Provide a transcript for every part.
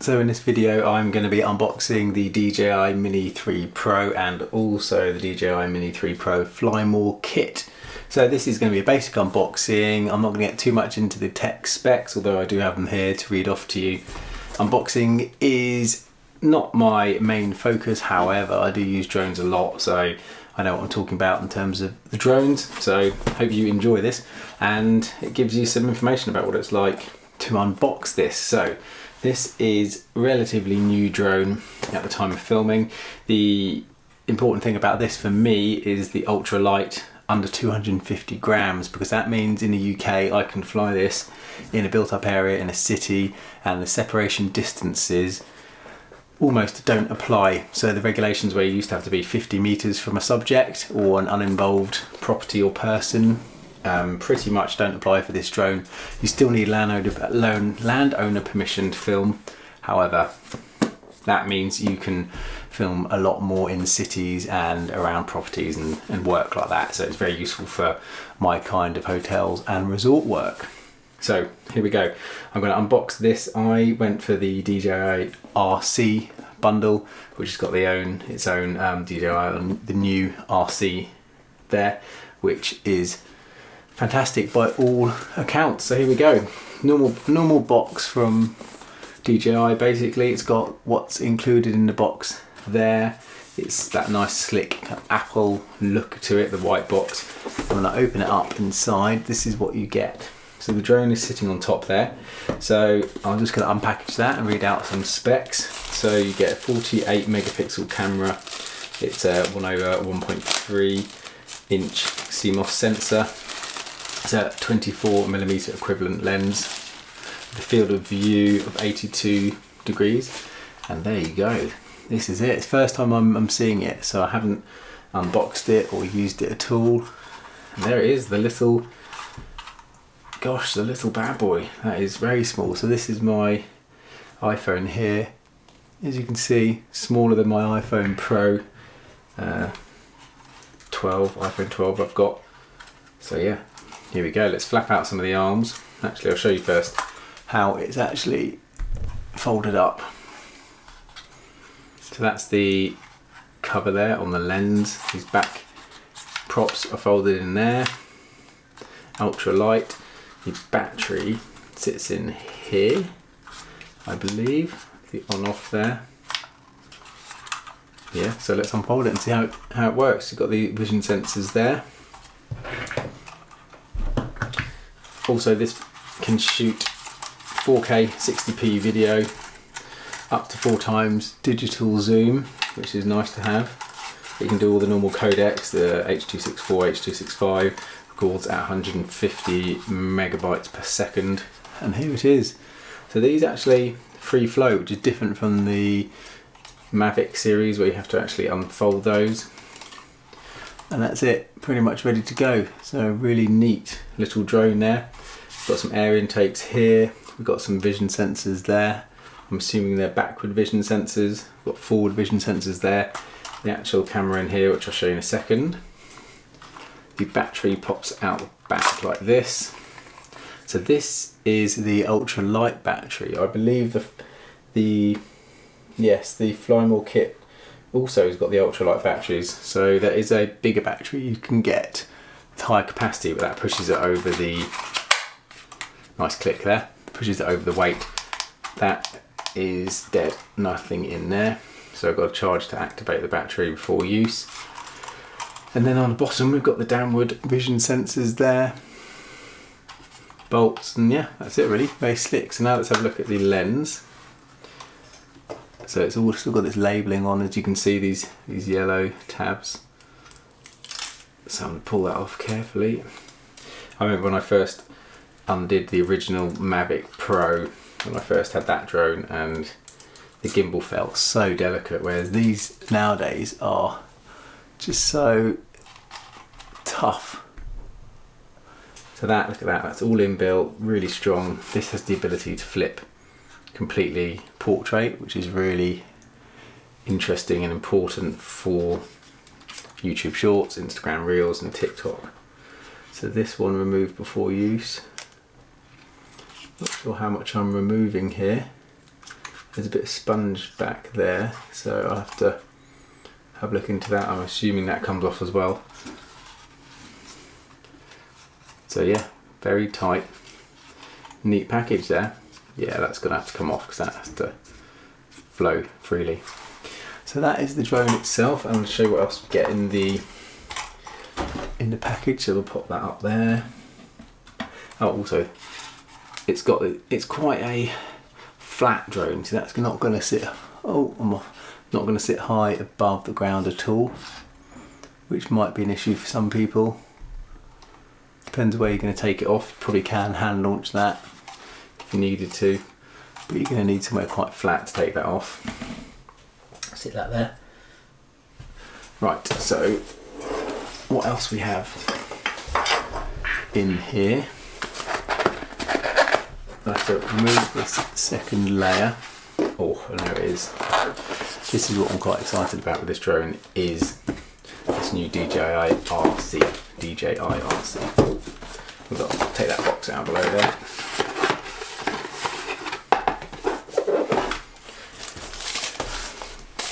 So in this video I'm going to be unboxing the DJI Mini 3 Pro and also the DJI Mini 3 Pro Fly More kit. So this is going to be a basic unboxing. I'm not going to get too much into the tech specs, although I do have them here to read off to you. Unboxing is not my main focus, however I do use drones a lot, so I know what I'm talking about in terms of the drones. So hope you enjoy this and it gives you some information about what it's like to unbox this. So this is a relatively new drone at the time of filming. The important thing about this for me is the ultra light, under 250 grams, because that means in the UK I can fly this in a built up area in a city and the separation distances almost don't apply. So the regulations where you used to have to be 50 meters from a subject or an uninvolved property or person pretty much don't apply for this drone. You still need landowner permission to film. However, that means you can film a lot more in cities and around properties and work like that. So it's very useful for my kind of hotels and resort work. So here we go. I'm going to unbox this. I went for the DJI RC bundle, which has got its own DJI on the new RC there, which is fantastic by all accounts. So here we go. Normal box from DJI. Basically, it's got what's included in the box there. It's that nice slick Apple look to it, the white box. And when I open it up inside, this is what you get. So the drone is sitting on top there. So I'm just going to unpackage that and read out some specs. So you get a 48 megapixel camera. It's a 1/1.3 inch CMOS sensor. It's a 24mm equivalent lens. The field of view of 82 degrees. And there you go. This is it. It's the first time I'm seeing it, so I haven't unboxed it or used it at all. And there it is, the little bad boy. That is very small. So this is my iPhone here. As you can see, smaller than my iPhone Pro 12, iPhone 12 I've got. So yeah, here we go. Let's flap out some of the arms. Actually, I'll show you first how it's actually folded up. So that's the cover there on the lens. These back props are folded in there. Ultra light. The battery sits in here, I believe. The on off there. Yeah, so let's unfold it and see how it works. You've got the vision sensors there. Also, this can shoot 4K 60p video, up to 4 times digital zoom, which is nice to have. You can do all the normal codecs, the H.264, H.265, records at 150 megabytes per second. And here it is. So these actually free flow, which is different from the Mavic series where you have to actually unfold those. And that's it, pretty much ready to go. So really neat little drone there. Got some air intakes here. We've got some vision sensors there. I'm assuming they're backward vision sensors. We've got forward vision sensors there. The actual camera in here, which I'll show you in a second. The battery pops out the back like this. So this is the ultra light battery. I believe the Fly More kit also has got the ultra light batteries. So there is a bigger battery you can get with higher capacity, but that pushes it over the nice click there. Pushes it over the weight. That is dead. Nothing in there. So I've got a charge to activate the battery before use. And then on the bottom we've got the downward vision sensors there. Bolts, and yeah, that's it really. Very slick. So now let's have a look at the lens. So it's all still got this labelling on, as you can see, these yellow tabs. So I'm going to pull that off carefully. I remember when I first undid the original Mavic Pro, when I first had that drone, and the gimbal felt so delicate, whereas these nowadays are just so tough. So that, look at that, that's all inbuilt, really strong. This has the ability to flip completely portrait, which is really interesting and important for YouTube Shorts, Instagram Reels and TikTok. So this one removed before use. Not sure how much I'm removing here. there's a bit of sponge back there, so I'll have to have a look into that. I'm assuming that comes off as well. So yeah, very tight, neat package there. Yeah, that's gonna have to come off because that has to flow freely. So that is the drone itself. I'm going to show you what else we get in the package. So we'll pop that up there. Oh, also, it's quite a flat drone, so that's not going to sit. Oh, I'm not going to sit high above the ground at all, which might be an issue for some people. Depends where you're going to take it off. You probably can hand launch that if you needed to, but you're going to need somewhere quite flat to take that off. Sit that there. Right, so what else we have in here? I have to remove this second layer. Oh, I know it is. This is what I'm quite excited about with this drone, is this new DJI RC. DJI RC. We've got to take that box out below there.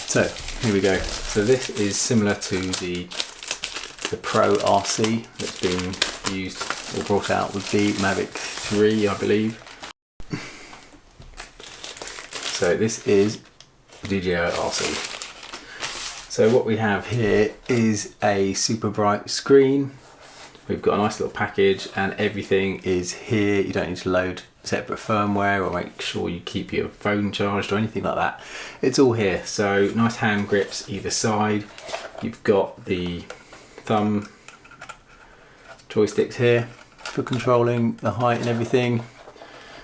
So here we go. So this is similar to the Pro RC that's been used or brought out with the Mavic 3, I believe. So this is the DJI RC. So what we have here is a super bright screen. We've got a nice little package and everything is here. You don't need to load separate firmware or make sure you keep your phone charged or anything like that. It's all here. So nice hand grips either side. You've got the thumb joysticks here for controlling the height and everything.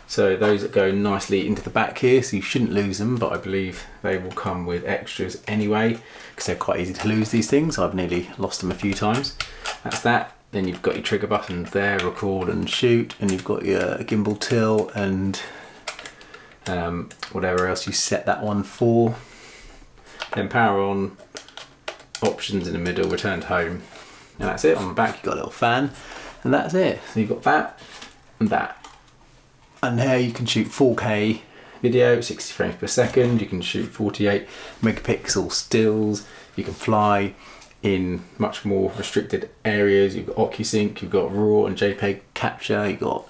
So those that go nicely into the back here, so you shouldn't lose them, but I believe they will come with extras anyway, because they're quite easy to lose, these things. I've nearly lost them a few times. That's that. Then you've got your trigger buttons there, record and shoot, and you've got your gimbal tilt and whatever else you set that one for. Then power on, options in the middle, returned home, and that's it. On the back you've got a little fan, and that's it. So you've got that and that. And here you can shoot 4K video, 60 frames per second. You can shoot 48 megapixel stills. You can fly in much more restricted areas. You've got OcuSync, you've got RAW and JPEG capture, you've got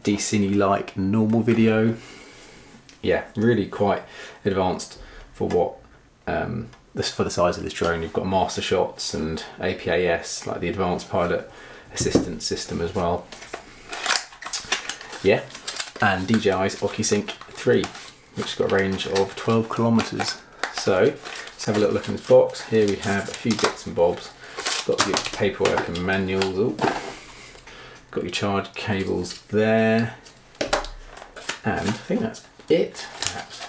D-Cine like normal video. Yeah, really quite advanced for what for the size of this drone. You've got master shots and APAS, like the advanced pilot assistance system as well. Yeah, and DJI's OcuSync 3, which has got a range of 12 kilometers. So let's have a little look in this box. Here we have a few bits and bobs. Got your paperwork and manuals. Ooh. Got your charge cables there, and I think that's it, perhaps.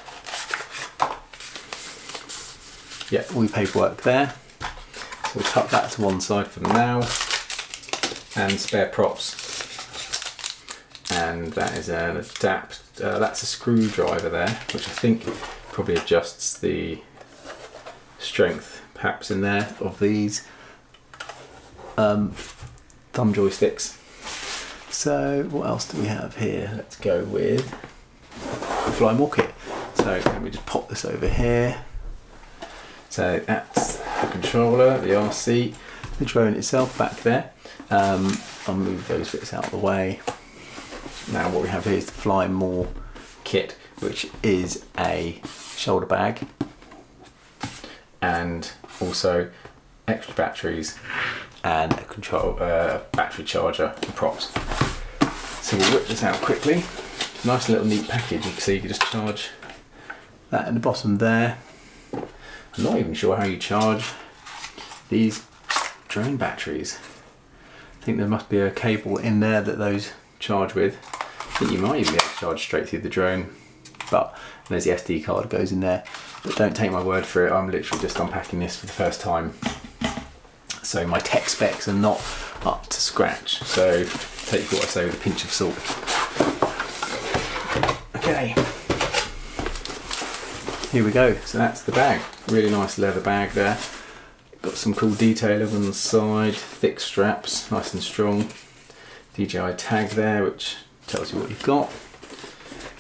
Yeah, all your paperwork there. So we'll tuck that to one side for now, and spare props. And that is an that's a screwdriver there, which I think probably adjusts the strength perhaps in there of these thumb joysticks. So what else do we have here? Let's go with the Fly More kit. So let me just pop this over here. So that's the controller, the RC, the drone itself back there. I'll move those bits out of the way. Now what we have here is the Fly More kit, which is a shoulder bag and also extra batteries and a battery charger and props. So we'll whip this out quickly. Nice little neat package. You can see you can just charge that in the bottom there. I'm not even sure how you charge these drone batteries. I think there must be a cable in there that those charge with. I think you might even be able to charge straight through the drone, but there's the SD card goes in there. But don't take my word for it, I'm literally just unpacking this for the first time, so my tech specs are not up to scratch, so take what I say with a pinch of salt. Okay, here we go. So that's the bag, really nice leather bag there. Got some cool detailing on the side, thick straps, nice and strong. DJI tag there, which tells you what you've got.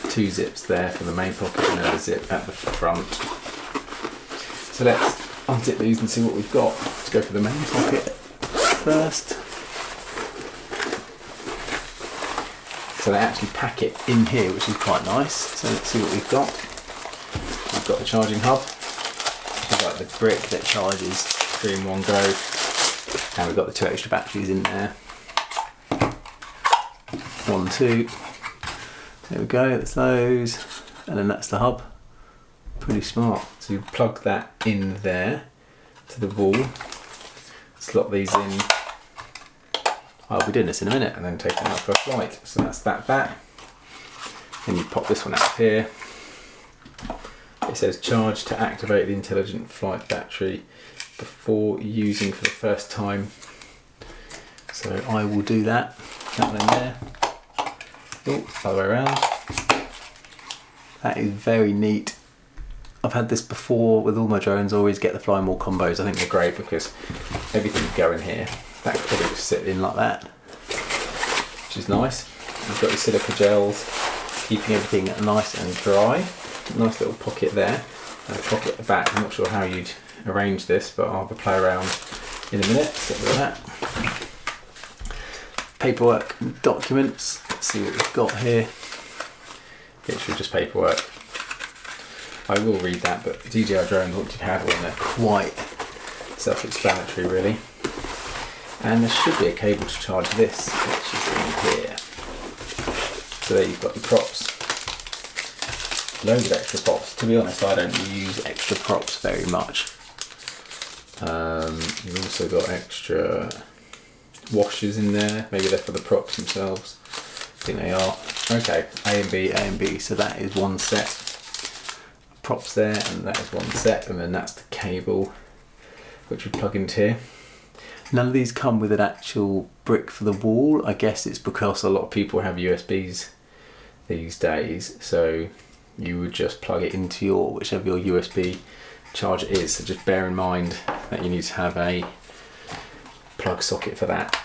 2 zips there for the main pocket and then a zip at the front. So let's unzip these and see what we've got. Let's go for the main pocket first. So they actually pack it in here, which is quite nice. So let's see what we've got. We've got the charging hub, which is like the brick that charges 3 in one go. And we've got the 2 extra batteries in there. 1, 2. There we go, that's those. And then that's the hub. Pretty smart. So you plug that in there to the wall. Slot these in. I'll be doing this in a minute and then taking them out for a flight. So that's that back. Then you pop this one out here. It says charge to activate the intelligent flight battery before using for the first time. So I will do that. That one in there. Oh, other way around. That is very neat. I've had this before with all my drones. I always get the Fly More combos. I think they're great because everything can go in here. That could probably just sit in like that, which is nice. You've got your silica gels, keeping everything nice and dry. Nice little pocket there, and a pocket at the back. I'm not sure how you'd arrange this, but I'll have a play around in a minute. So with that. Paperwork and documents. Let's see what we've got here. Literally just paperwork. I will read that, but DJI drones, once you've had one, they're quite self-explanatory really. And there should be a cable to charge this, which is in here. So there you've got your props. Loads of extra props. To be honest, I don't use extra props very much. You've also got extra washers in there. Maybe they're for the props themselves. I think they are. Okay, A and B, so that is one set. Props there, and that is one set, and then that's the cable which we plug into here. None of these come with an actual brick for the wall. I guess it's because a lot of people have USBs these days, so you would just plug it into your whichever your USB charger is. So just bear in mind that you need to have a plug socket for that.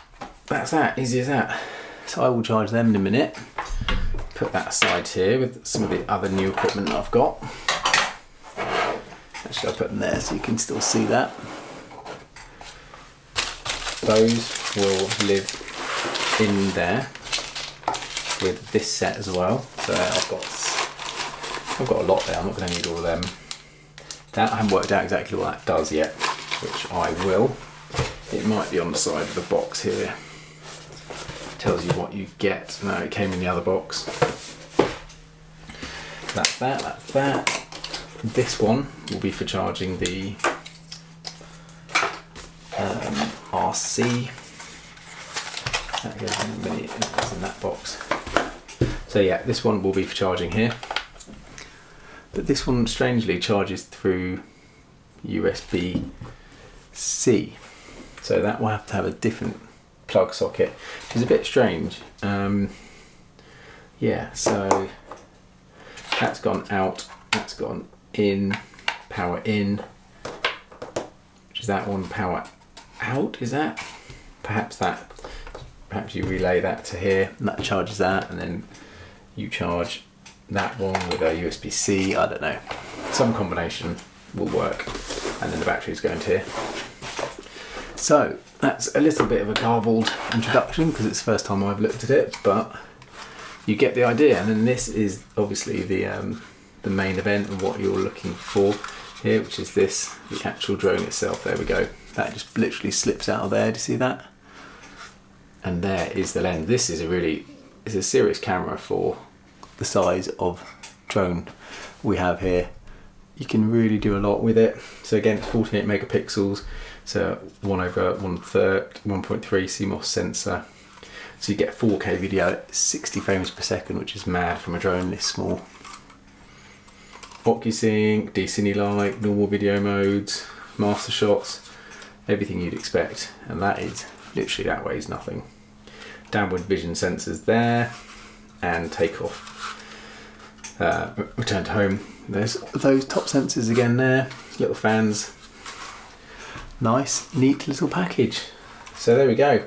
That's that, easy as that. So I will charge them in a minute. Put that aside here with some of the other new equipment that I've got. Actually, I'll put them there so you can still see that. Those will live in there with this set as well. So I've got a lot there. I'm not going to need all of them. That I haven't worked out exactly what that does yet, which I will. It might be on the side of the box here. Tells you what you get. No, it came in the other box. That's that, that's that. This one will be for charging the RC. That goes in the Mini, it's in that box. So yeah, this one will be for charging here. But this one strangely charges through USB-C. So that will have to have a different plug socket, which is a bit strange. Yeah, so that's gone out, that's gone in, power in, which is that one, power out, is that? Perhaps you relay that to here, and that charges that, and then you charge that one with a USB-C, I don't know. Some combination will work, and then the batteries go into here. So that's a little bit of a garbled introduction because it's the first time I've looked at it, but you get the idea. And then this is obviously the main event and what you're looking for here, which is the actual drone itself. There we go. That just literally slips out of there. Do you see that? And there is the lens. This is it's a serious camera for the size of drone we have here. You can really do a lot with it. So again, it's 48 megapixels. So 1/1.3 CMOS sensor. So you get 4K video at 60 frames per second, which is mad from a drone this small. OcuSync, D-Cine Lite, normal video modes, master shots, everything you'd expect. And that is literally, that weighs nothing. Downward vision sensors there, and takeoff. Return to home. There's those top sensors again there, little fans. Nice, neat little package. So there we go.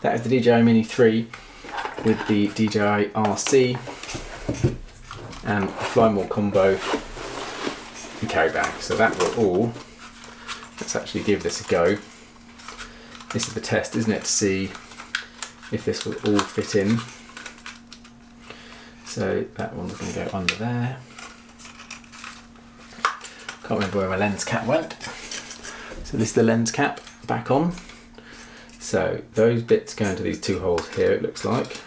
That is the DJI Mini 3 with the DJI RC. and a Fly More combo and carry bag. So that will all, let's actually give this a go. This is the test, isn't it, to see if this will all fit in. So that one's going to go under there. Can't remember where my lens cap went. So this is the lens cap back on. So those bits go into these two holes here, it looks like.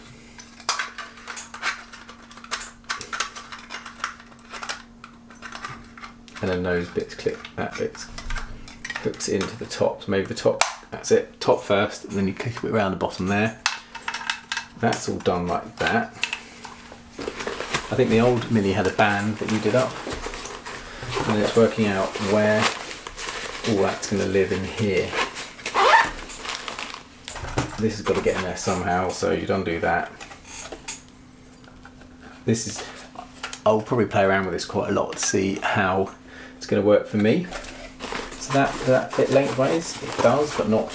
And then those bits clip, that bit hooks into the top. So maybe the top, that's it, top first, and then you click it around the bottom there. That's all done like that. I think the old Mini had a band that you did up, and it's working out where all that's going to live in here. This has got to get in there somehow, so you'd undo that. This is, I'll probably play around with this quite a lot to see how it's going to work for me. So that fit lengthways, it does, but not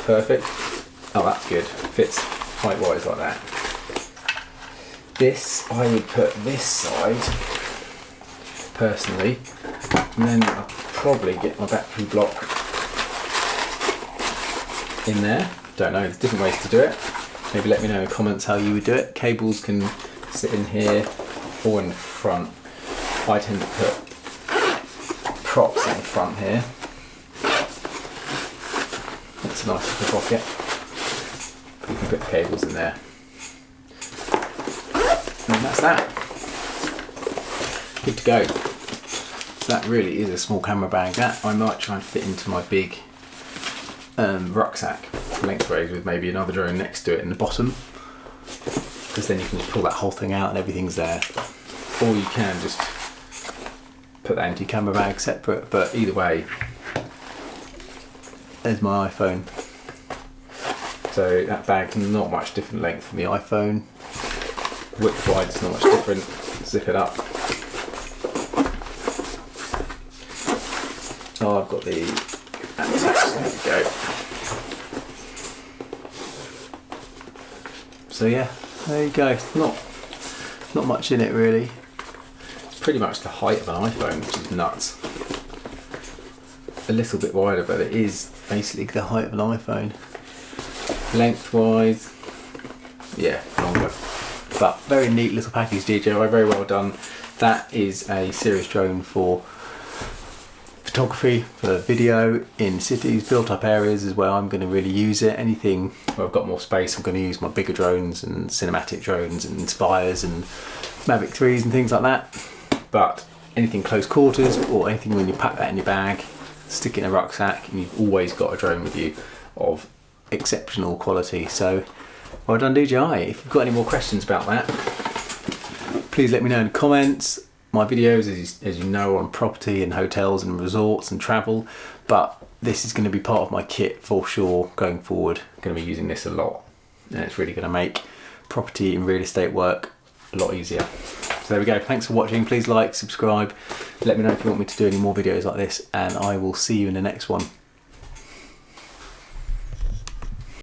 perfect. Oh, that's good, fits height-wise like that. This, I would put this side, personally, and then I'll probably get my battery block in there. Don't know, there's different ways to do it. Maybe let me know in the comments how you would do it. Cables can sit in here or in the front. I tend to put props in the front here. That's a nice little pocket. You can put the cables in there. And that's that. Good to go. So that really is a small camera bag. That I might try and fit into my big rucksack lengthways with maybe another drone next to it in the bottom, because then you can just pull that whole thing out and everything's there. Or you can just put that into your camera bag separate, but either way, there's my iPhone. So that bag's not much different length from the iPhone. Width wide is not much different. Zip it up. Oh, I've got the anti-tags, there we go. So yeah, there you go. It's not much in it really. It's pretty much the height of an iPhone, which is nuts. A little bit wider, but it is basically the height of an iPhone. Lengthwise, yeah, longer. But very neat little package, DJI, very well done. That is a serious drone for photography, for video in cities, built up areas is where I'm going to really use it. Anything where I've got more space, I'm going to use my bigger drones and cinematic drones and Inspires and Mavic 3s and things like that. But anything close quarters or anything when you pack that in your bag, stick it in a rucksack, and you've always got a drone with you of exceptional quality. So well done, DJI. If you've got any more questions about that, please let me know in the comments. My videos, as you know, are on property and hotels and resorts and travel, but this is going to be part of my kit for sure going forward. I'm going to be using this a lot, and it's really going to make property and real estate work a lot easier. So there we go. Thanks for watching. Please like, subscribe. Let me know if you want me to do any more videos like this, and I will see you in the next one.